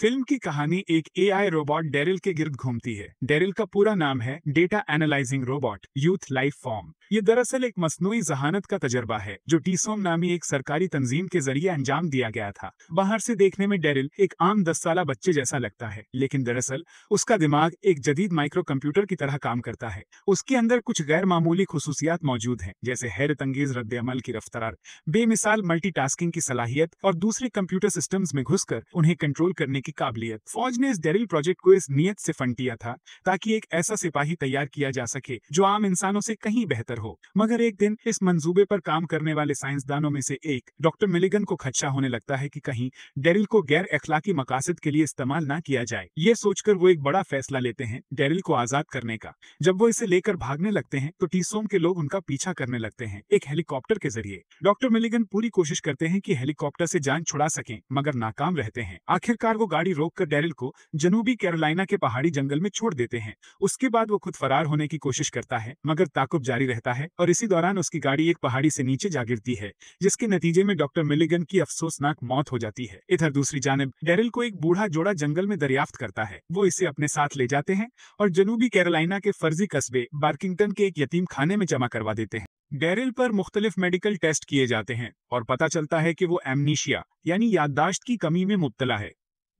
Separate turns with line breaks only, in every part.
Film की कहानी एक एआई रोबोट डेरिल के गिर्द घूमती है। डेरिल का पूरा नाम है data analysing robot youth life form. ये दरअसल एक मस्नूई जहानत का तजर्बा है जो टीसोम नामी एक सरकारी तंजीम के जरिए अंजाम दिया गया था। बाहर से देखने में डेरिल एक आम 10 साल बच्चे जैसा लगता है, लेकिन दरअसल उसका दिमाग एक जदीद माइक्रो कंप्यूटर की तरह काम करता है। उसके अंदर कुछ गैर मामूली खुसूसियात मौजूद हैं, जैसे हैरत अंगेज रद्द अमल की रफ्तार, बेमिसाल मल्टीटास्किंग की सलाहियत और दूसरे कंप्यूटर सिस्टम्स में घुसकर उन्हें कंट्रोल करने की काबिलियत। फौज ने इस डेरिल प्रोजेक्ट को इस नियत से फंड किया था ताकि एक ऐसा सिपाही तैयार किया जा सके जो आम इंसानों से कहीं बेहतर हो। मगर एक दिन इस मंसूबे पर काम करने वाले साइंसदानों में से एक डॉक्टर मिलिगन को खदशा होने लगता है कि कहीं डेरिल को गैर अखलाकी मकासद के लिए इस्तेमाल ना किया जाए। ये सोचकर वो एक बड़ा फैसला लेते हैं डेरिल को आजाद करने का। जब वो इसे लेकर भागने लगते हैं तो टीसोम के लोग उनका पीछा करने लगते हैं एक हेलीकॉप्टर के जरिए। डॉक्टर मिलिगन पूरी कोशिश करते हैं कि हेलीकॉप्टर से जान छुड़ा सकें, मगर नाकाम रहते हैं। आखिरकार वो गाड़ी रोककर डेरिल को जनूबी कैरोलिना के पहाड़ी जंगल में छोड़ देते हैं। उसके बाद वो खुद फरार होने की कोशिश करता है, मगर ताकुब जारी रहता है और इसी दौरान उसकी गाड़ी एक पहाड़ी से नीचे जा गिरती है, जिसके नतीजे में डॉक्टर मिलिगन की अफसोसनाक मौत हो जाती है। इधर दूसरी जानिब डेरिल को एक बूढ़ा जोड़ा जंगल में दरियाफ्त करता है। वो इसे अपने साथ ले जाते हैं और जनूबी कैरोलिना के फर्जी कस्बे बार्किंगटन के एक यतीम खाने में जमा करवा देते हैं। डेरिल पर मुख्तलिफ मेडिकल टेस्ट किए जाते हैं और पता चलता है कि वो एमनीशिया यानी याददाश्त की कमी में मुब्तला है।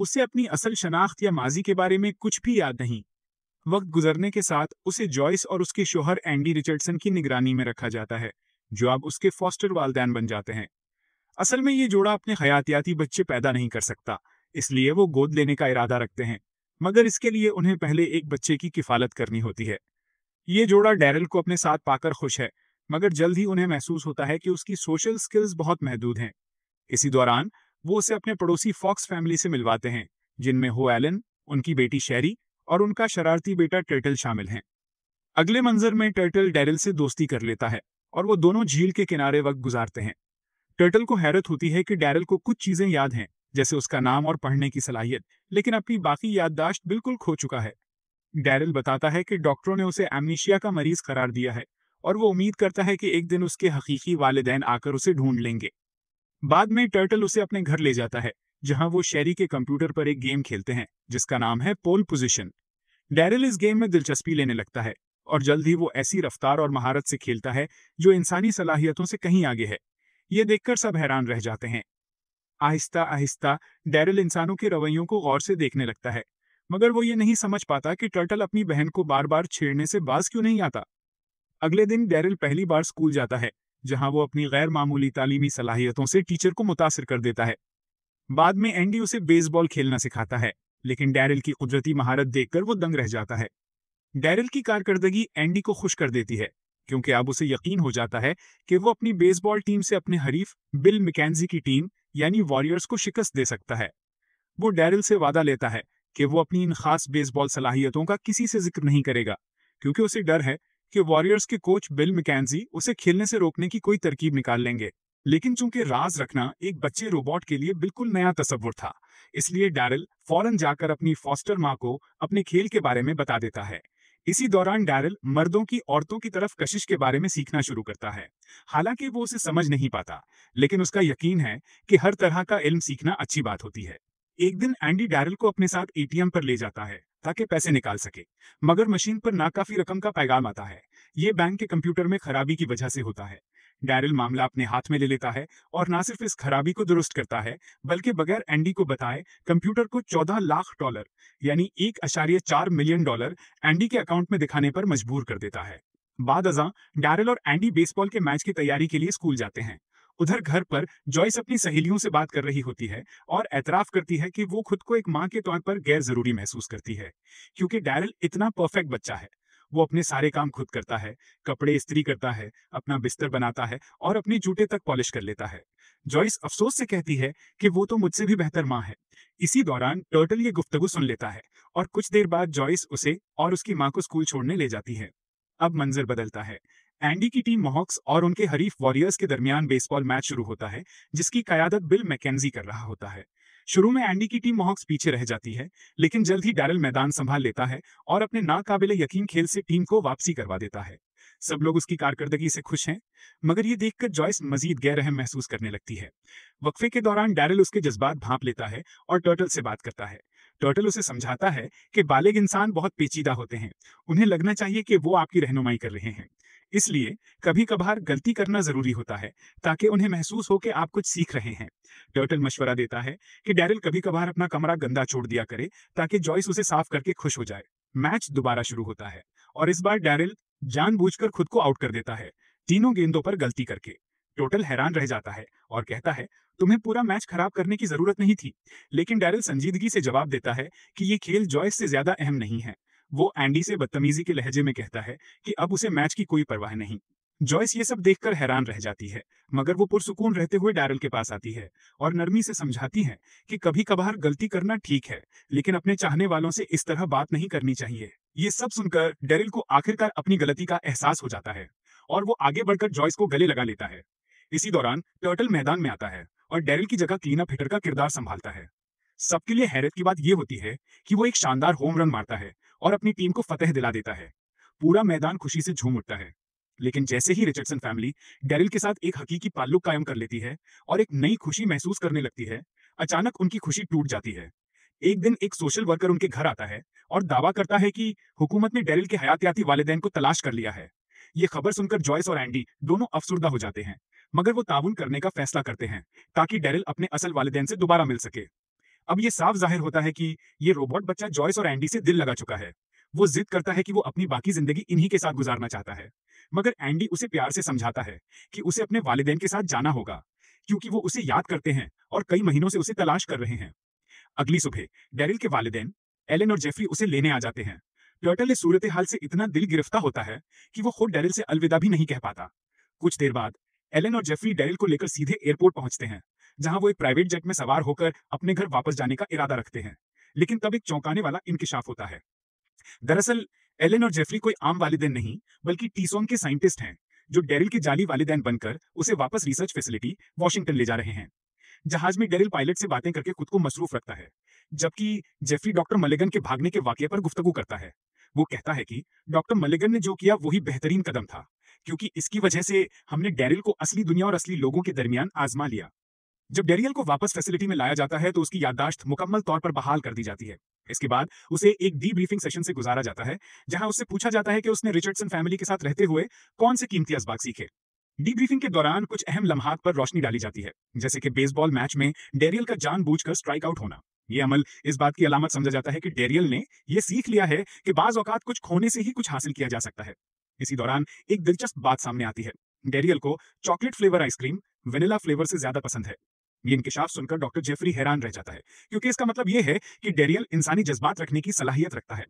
उसे अपनी असल शनाख्त या माजी के बारे में कुछ भी याद नहीं। वक्त गुजरने के साथ उसे जॉयस और उसके शोहर एंडी रिचर्डसन की निगरानी में रखा जाता है, जो अब उसके फॉस्टर वालिदैन बन जाते हैं। असल में ये जोड़ा अपने हयातियाती बच्चे पैदा नहीं कर सकता, इसलिए वो गोद लेने का इरादा रखते हैं, मगर इसके लिए उन्हें पहले एक बच्चे की किफालत करनी होती है। ये जोड़ा डेरिल को अपने साथ पाकर खुश है, मगर जल्द ही उन्हें महसूस होता है कि उसकी सोशल स्किल्स बहुत महदूद हैं। इसी दौरान वो उसे अपने पड़ोसी फॉक्स फैमिली से मिलवाते हैं, जिनमें हो एलन, उनकी बेटी शेरी और उनका शरारती बेटा टर्टल शामिल हैं। अगले मंजर में टर्टल डेरिल से दोस्ती कर लेता है और वो दोनों झील के किनारे वक्त गुजारते हैं। टर्टल को हैरत होती है कि डेरिल को कुछ चीजें याद हैं, जैसे उसका नाम और पढ़ने की सलाहियत, लेकिन अपनी बाकी याददाश्त बिल्कुल खो चुका है। डेरिल बताता है कि डॉक्टरों ने उसे एमनीशिया का मरीज करार दिया है और वो उम्मीड करता है कि एक दिन उसके हकीकी वालिदैन आकर उसे ढूंढ लेंगे। बाद में टर्टल उसे अपने घर ले जाता है, जहां वो शेरी के कंप्यूटर पर एक गेम खेलते हैं जिसका नाम है पोल पोजीशन। डेरिल इस गेम में दिलचस्पी लेने लगता है और जल्द ही वो ऐसी रफ्तार और महारत से खेलता है जो इंसानी सलाहियतों से कहीं आगे है। ये देखकर सब हैरान रह जाते हैं। आहिस्ता आहिस्ता डेरिल इंसानों के रवैयों को गौर से देखने लगता है, मगर वो ये नहीं समझ पाता कि टर्टल अपनी बहन को बार बार छेड़ने से बाज क्यों नहीं आता। अगले दिन डेरिल पहली बार स्कूल जाता है, जहां वो अपनी गैर मामूली तालीमी सलाहियतों से टीचर को मुतासिर कर देता है। बाद में एंडी उसे बेसबॉल खेलना सिखाता है, लेकिन डेरिल की कुदरती महारत देखकर वो दंग रह जाता है। डेरिल की कारकर्दगी एंडी को खुश कर देती है, क्योंकि अब उसे यकीन हो जाता है कि वो अपनी बेसबॉल टीम से अपने हरीफ बिल मैकेंजी की टीम यानी वॉरियर्स को शिकस्त दे सकता है। वो डेरिल से वादा लेता है कि वो अपनी इन खास बेसबॉल सलाहियतों का किसी से जिक्र नहीं करेगा, क्योंकि उसे डर है कि वॉरियर्स के कोच बिल मैकेंजी उसे खेलने से रोकने की कोई तरकीब निकाल लेंगे। लेकिन चूंकि राज रखना एक बच्चे रोबोट के लिए बिल्कुल नया तस्वुर था, इसलिए डेरिल फौरन जाकर अपनी फॉस्टर माँ को अपने खेल के बारे में बता देता है। इसी दौरान डेरिल मर्दों की औरतों की तरफ कशिश के बारे में सीखना शुरू करता है। हालांकि वो उसे समझ नहीं पाता, लेकिन उसका यकीन है कि हर तरह का इल्म सीखना अच्छी बात होती है। एक दिन एंडी डेरिल को अपने साथ एटीएम पर ले जाता है ताकि पैसे निकाल सके, मगर मशीन पर नाकाफी रकम का पैगाम आता है। ये बैंक के कंप्यूटर में खराबी की वजह से होता है। डेरिल मामला अपने हाथ में ले लेता है और ना सिर्फ इस खराबी को दुरुस्त करता है, बल्कि बगैर एंडी को बताए कंप्यूटर को $14 लाख यानी $1.4 मिलियन एंडी के अकाउंट में दिखाने पर मजबूर कर देता है। बाद अज़ां डेरिल और एंडी बेसबॉल के मैच की तैयारी के लिए स्कूल जाते हैं। उधर घर पर जॉयस अपनी सहेलियों से बात कर रही होती है और एतराफ करती है कि वो खुद को एक माँ के तौर पर गैर जरूरी महसूस करती है, क्योंकि डेरिल इतना परफेक्ट बच्चा है। वो अपने सारे काम खुद करता है, कपड़े इस्त्री करता है, अपना बिस्तर बनाता है और अपने जूते तक पॉलिश कर लेता है। जॉयस अफसोस से कहती है कि वो तो मुझसे भी बेहतर माँ है। इसी दौरान टर्टल ये गुफ्तगू सुन लेता है और कुछ देर बाद जॉयस उसे और उसकी माँ को स्कूल छोड़ने ले जाती है। अब मंजर बदलता है। एंडी की टीम मॉहक्स और उनके हरीफ वॉरियर्स के दरमियान बेसबॉल मैच शुरू होता है, जिसकी कयादत बिल मैकेंजी कर रहा होता है। शुरू में एंडी की टीम मॉहक्स पीछे रह जाती है, लेकिन जल्द ही डेरिल मैदान संभाल लेता है और अपने नाकाबिले यकीन खेल से टीम को वापसी करवा देता है। सब लोग उसकी कारकर्दगी से खुश हैं, मगर ये देखकर जॉयस मजीद गैरहम महसूस करने लगती है। वक्फे के दौरान डैरिल उसके जज्बात भांप लेता है और टर्टल से बात करता है। टर्टल उसे समझाता है कि बालिग इंसान बहुत पेचीदा होते हैं, उन्हें लगना चाहिए कि वो आपकी रहनुमाई कर रहे हैं, इसलिए कभी कभार गलती करना जरूरी होता है ताकि उन्हें महसूस हो कि आप कुछ सीख रहे हैं। टर्टल मशवरा देता है कि डैरिल कभी कभार अपना कमरा गंदा छोड़ दिया करे ताकि जॉयस उसे साफ करके खुश हो जाए। मैच दोबारा शुरू होता है और इस बार डैरिल जानबूझकर खुद को आउट कर देता है, तीनों गेंदों पर गलती करके। टोटल हैरान रह जाता है और कहता है, तुम्हें पूरा मैच खराब करने की जरूरत नहीं थी। लेकिन डैरिल संजीदगी से जवाब देता है कि ये खेल जॉयस से ज्यादा अहम नहीं है। वो एंडी से बदतमीजी के लहजे में कहता है कि अब उसे मैच की कोई परवाह नहीं। जॉयस ये सब देखकर हैरान रह जाती है, मगर वो पुरसुकून रहते हुए डैरिल के पास आती है और नरमी से समझाती है कि कभी कभार गलती करना ठीक है, लेकिन अपने चाहने वालों से इस तरह बात नहीं करनी चाहिए। ये सब सुनकर डैरिल को आखिरकार अपनी गलती का एहसास हो जाता है और वो आगे बढ़कर जॉयस को गले लगा लेता है। इसी दौरान टर्टल मैदान में आता है और डैरिल की जगह क्लीनअप हिटर का किरदार संभालता है। सबके लिए हैरत की बात यह होती है कि वो एक शानदार होम रन मारता है और अपनी टीम को फतेह दिला देता है। पूरा मैदान खुशी से झूम उठता है। लेकिन जैसे ही रिचर्डसन फैमिली डैरिल के साथ एक हकीकी ताल्लुक कायम कर लेती है और एक नई खुशी महसूस करने लगती है, अचानक उनकी खुशी टूट जाती है। एक दिन एक सोशल वर्कर उनके घर आता है और दावा करता है कि हुकूमत ने डैरिल के हयातियाती वालिदैन को तलाश कर लिया है। ये खबर सुनकर जॉयस और एंडी दोनों अफसुर्दा हो जाते हैं, मगर वो ताउन करने का फैसला करते हैं ताकि डैरिल अपने असल वालिदैन से दोबारा मिल सके। अब ये साफ जाहिर होता है कि ये रोबोट बच्चा जॉयस और एंडी से दिल लगा चुका है। वो जिद करता है कि वो अपनी बाकी जिंदगी इन्हीं के साथ गुजारना चाहता है, मगर एंडी उसे प्यार से समझाता है कि उसे अपने वालिदैन के साथ जाना होगा, क्योंकि वो उसे याद करते हैं और कई महीनों से उसे तलाश कर रहे हैं। अगली सुबह डैरिल के वालिदैन एलन और जेफरी उसे लेने आ जाते हैं। टर्टल इस सूरत हाल से इतना दिल गिरफ्तार होता है कि वो खुद डैरिल से अलविदा भी नहीं कह पाता। कुछ देर बाद एलन और जेफरी डैरिल को लेकर सीधे एयरपोर्ट पहुंचते हैं, जहां वो एक प्राइवेट जेट में सवार होकर अपने घर वापस जाने का इरादा रखते हैं। लेकिन तब एक चौंकाने वाला इंकिशाफ होता है। दरअसल एलन और जेफरी कोई आम वालिदैन नहीं, बल्कि टीसोन के साइंटिस्ट हैं, जो डैरिल के जाली वालिदैन बनकर उसे वापस रिसर्च फैसिलिटी वॉशिंगटन ले जा रहे हैं। जहाज में डैरिल पायलट से बातें करके खुद को मसरूफ रखता है, जबकि जेफरी डॉक्टर मलिगन के भागने के वाकये पर गुफ्तगू करता है। वो कहता है कि डॉक्टर मलिगन ने जो किया वही बेहतरीन कदम था, क्योंकि इसकी वजह से हमने डैरिल को असली दुनिया और असली लोगों के दरमियान आजमा लिया। जब डैरियल को वापस फैसिलिटी में लाया जाता है तो उसकी याददाश्त मुकम्मल तौर पर बहाल कर दी जाती है। इसके बाद उसे एक डीब्रीफिंग सेशन से गुजारा जाता है, जहां उससे पूछा जाता है कि उसने रिचर्डसन फैमिली के साथ रहते हुए कौन से कीमती असबाक सीखे। डीब्रीफिंग के दौरान कुछ अहम लम्हात पर रोशनी डाली जाती है, जैसे कि बेसबॉल मैच में डैरियल का जानबूझकर स्ट्राइक आउट होना। ये अमल इस बात की अलामत समझा जाता है कि डैरियल ने यह सीख लिया है कि बाज औकात कुछ खोने से ही कुछ हासिल किया जा सकता है। इसी दौरान एक दिलचस्प बात सामने आती है। डैरियल को chocolate flavour ice cream vanilla flavour से ज्यादा पसंद है। ये इंकिशाफ सुनकर डॉक्टर जेफरी हैरान रह जाता है, क्योंकि इसका मतलब यह है कि डैरियल इंसानी जज्बात रखने की सलाहियत रखता है।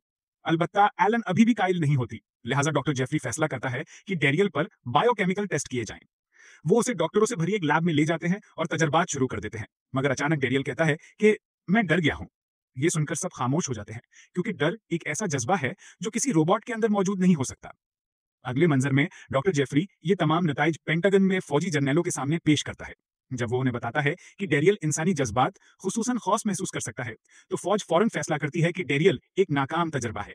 अलबत्ता एलन अभी भी कायल नहीं होती, लिहाजा डॉक्टर जेफरी फैसला करता है कि डैरियल पर बायोकेमिकल टेस्ट किए जाएं। वो उसे डॉक्टरों से भरी एक लैब में ले जाते हैं और तजर्बात शुरू कर देते हैं, मगर अचानक डैरियल कहता है कि मैं डर गया हूं। ये सुनकर सब खामोश हो जाते हैं, क्योंकि डर एक ऐसा जज्बा है जो किसी रोबोट के अंदर मौजूद नहीं हो सकता। अगले मंजर में डॉक्टर जेफरी ये तमाम नताइज पेंटागन में फौजी जर्नलों के सामने पेश करता है। जब वो उन्हें बताता है कि डैरियल इंसानी जज्बात खुसूसन खौफ महसूस कर सकता है, तो फौज फौरन फैसला करती है कि डैरियल एक नाकाम तजर्बा है।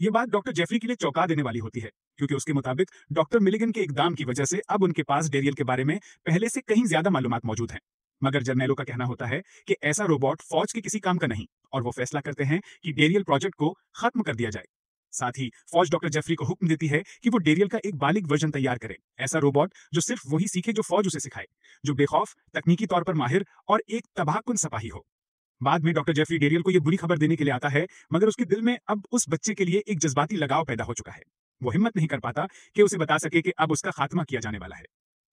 ये बात डॉक्टर जेफरी के लिए चौंका देने वाली होती है, क्योंकि उसके मुताबिक डॉक्टर मिलिगन के इकदाम की वजह से अब उनके पास डैरियल के बारे में पहले से कहीं ज्यादा मालूमात मौजूद हैं। मगर जर्नैलों का कहना होता है कि ऐसा रोबोट फौज के किसी काम का नहीं, और वो फैसला करते हैं कि डैरियल प्रोजेक्ट को खत्म कर दिया जाए। साथ ही फौज डॉक्टर जेफरी को हुक्म देती है कि वो डैरियल का एक बालिग वर्जन तैयार करे, ऐसा रोबोट जो सिर्फ वही सीखे जो फौज उसे सिखाए, जो बेखौफ, तकनीकी तौर पर माहिर और एक तबाहकुन सिपाही हो। बाद में डॉक्टर जेफरी डैरियल को यह बुरी खबर देने के लिए आता है, मगर उसके दिल में अब उस बच्चे के लिए एक जज्बाती लगाव पैदा हो चुका है। वो हिम्मत नहीं कर पाता कि उसे बता सके कि अब उसका खात्मा किया जाने वाला है।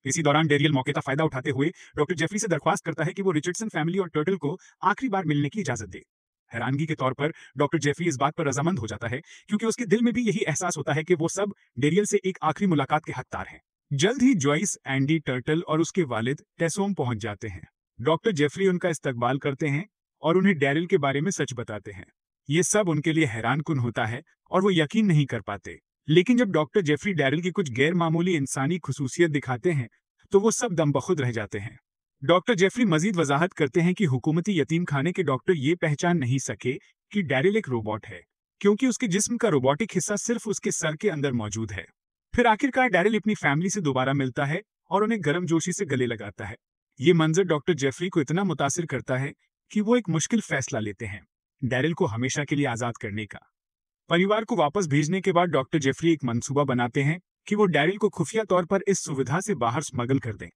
इसी दौरान डैरियल मौके का फायदा उठाते हुए डॉक्टर जेफरी से दरख्वास्त करता है कि वो रिचर्डसन फैमिली और टर्टल को आखिरी बार मिलने की इजाजत दे। हैरानगी के तौर पर डॉक्टर जेफरी इस बात पर रजामंद हो जाता है, क्योंकि उसके दिल में भी यही एहसास होता है कि वो सब डैरियल से एक आखिरी मुलाकात के हकदार हैं। जल्द ही जॉइस, एंडी, टर्टल और उसके वालिद टेसोम पहुंच जाते हैं। डॉक्टर जेफरी उनका इस्तकबाल करते हैं और उन्हें डैरिल के बारे में सच बताते हैं। ये सब उनके लिए हैरानकुन होता है और वो यकीन नहीं कर पाते। लेकिन जब डॉक्टर जेफरी डैरिल की कुछ गैर मामूली इंसानी खुसूसियत दिखाते हैं, तो वो सब दम बखुद रह जाते हैं। डॉक्टर जेफरी मजीद वजाहत करते हैं कि हुकूमती यतीम खाने के डॉक्टर ये पहचान नहीं सके कि डैरिल एक रोबोट है, क्योंकि उसके जिस्म का रोबोटिक हिस्सा सिर्फ उसके सर के अंदर मौजूद है। फिर आखिरकार डैरिल अपनी फैमिली से दोबारा मिलता है और उन्हें गर्मजोशी से गले लगाता है। ये मंजर डॉक्टर जेफरी को इतना मुतासिर करता है कि वो एक मुश्किल फैसला लेते हैं, डैरिल को हमेशा के लिए आजाद करने का। परिवार को वापस भेजने के बाद डॉक्टर जेफरी एक मंसूबा बनाते हैं कि वो डैरिल को खुफिया तौर पर इस सुविधा से बाहर स्मगल कर दें।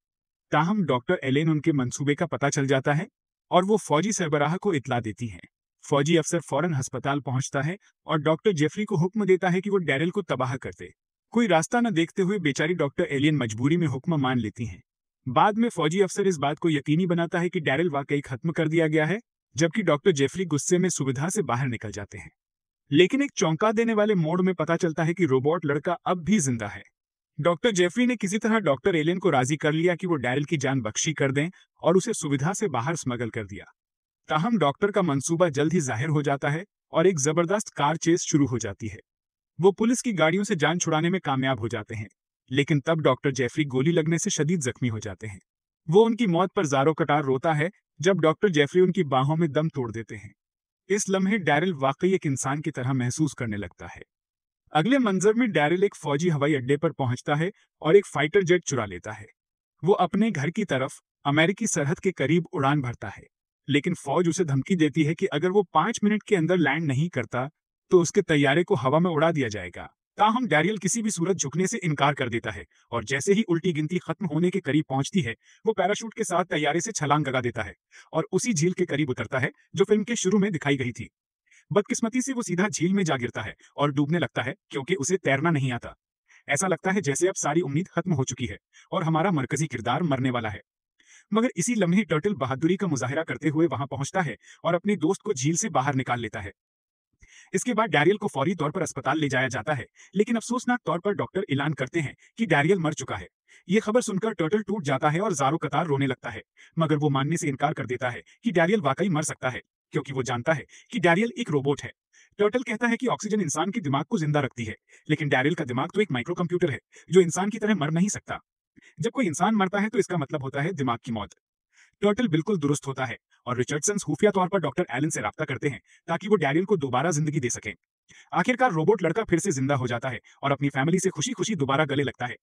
ताहम डॉक्टर एलेन उनके मंसूबे का पता चल जाता है और वो फौजी सरबराह को इत्ला देती हैं। फौजी अफसर फौरन अस्पताल पहुंचता है और डॉक्टर जेफरी को हुक्म देता है कि वो डैरिल को तबाह कर दे। कोई रास्ता न देखते हुए बेचारी डॉक्टर एलियन मजबूरी में हुक्म मान लेती हैं। बाद में फौजी अफसर इस बात को यकीनी बनाता है कि डैरिल वाकई खत्म कर दिया गया है, जबकि डॉक्टर जेफरी गुस्से में सुविधा से बाहर निकल जाते हैं। लेकिन एक चौंका देने वाले मोड़ में पता चलता है कि रोबोट लड़का अब भी जिंदा है। डॉक्टर जेफरी ने किसी तरह डॉक्टर एलियन को राजी कर लिया कि वो डैरिल की जान बख्शी कर दें और उसे सुविधा से बाहर स्मगल कर दिया। ताहम डॉक्टर का मंसूबा जल्द ही जाहिर हो जाता है और एक जबरदस्त कार चेस शुरू हो जाती है। वो पुलिस की गाड़ियों से जान छुड़ाने में कामयाब हो जाते हैं, लेकिन तब डॉक्टर जेफरी गोली लगने से शदीद जख्मी हो जाते हैं। वो उनकी मौत पर जारो कटार रोता है जब डॉक्टर जेफरी उनकी बाहों में दम तोड़ देते हैं। इस लम्हे डैरिल वाकई एक इंसान की तरह महसूस करने लगता है। अगले मंजर में डैरिल एक फौजी हवाई अड्डे पर पहुंचता है और एक फाइटर जेट चुरा लेता है। वो अपने घर की तरफ अमेरिकी सरहद के करीब उड़ान भरता है, लेकिन फौज उसे धमकी देती है कि अगर वो 5 मिनट के अंदर लैंड नहीं करता तो उसके तैयारे को हवा में उड़ा दिया जाएगा। ताहम डैरियल किसी भी सूरत झुकने से इनकार कर देता है और जैसे ही उल्टी गिनती खत्म होने के करीब पहुंचती है, वो पैराशूट के साथ तैयारे से छलांग लगा देता है और उसी झील के करीब उतरता है जो फिल्म के शुरू में दिखाई गई थी। बदकिस्मती से वो सीधा झील में जा गिरता है और डूबने लगता है क्योंकि उसे तैरना नहीं आता। ऐसा लगता है जैसे अब सारी उम्मीद खत्म हो चुकी है और हमारा मरकजी किरदार मरने वाला है। मगर इसी लम्हे टर्टल बहादुरी का मुजाहिरा करते हुए वहां पहुंचता है और अपने दोस्त को झील से बाहर निकाल लेता है। इसके बाद डैरियल को फौरी तौर पर अस्पताल ले जाया जाता है, लेकिन अफसोसनाक तौर पर डॉक्टर ऐलान करते हैं कि डैरियल मर चुका है। ये खबर सुनकर टर्टल टूट जाता है और जारो कतार रोने लगता है, मगर वो मानने से इनकार कर देता है कि डैरियल वाकई मर सकता है, क्योंकि वो जानता है कि डैरियल एक रोबोट है। टर्टल कहता है कि ऑक्सीजन इंसान के दिमाग को जिंदा रखती है, लेकिन डैरियल का दिमाग तो एक माइक्रो कंप्यूटर है जो इंसान की तरह मर नहीं सकता। जब कोई इंसान मरता है तो इसका मतलब होता है दिमाग की मौत। टर्टल बिल्कुल दुरुस्त होता है और रिचर्डसन खुफिया तौर पर डॉक्टर एलन से राब्ता करते हैं ताकि वो डैरियल को दोबारा जिंदगी दे सकें। आखिरकार रोबोट लड़का फिर से जिंदा हो जाता है और अपनी फैमिली से खुशी खुशी दोबारा गले लगता है।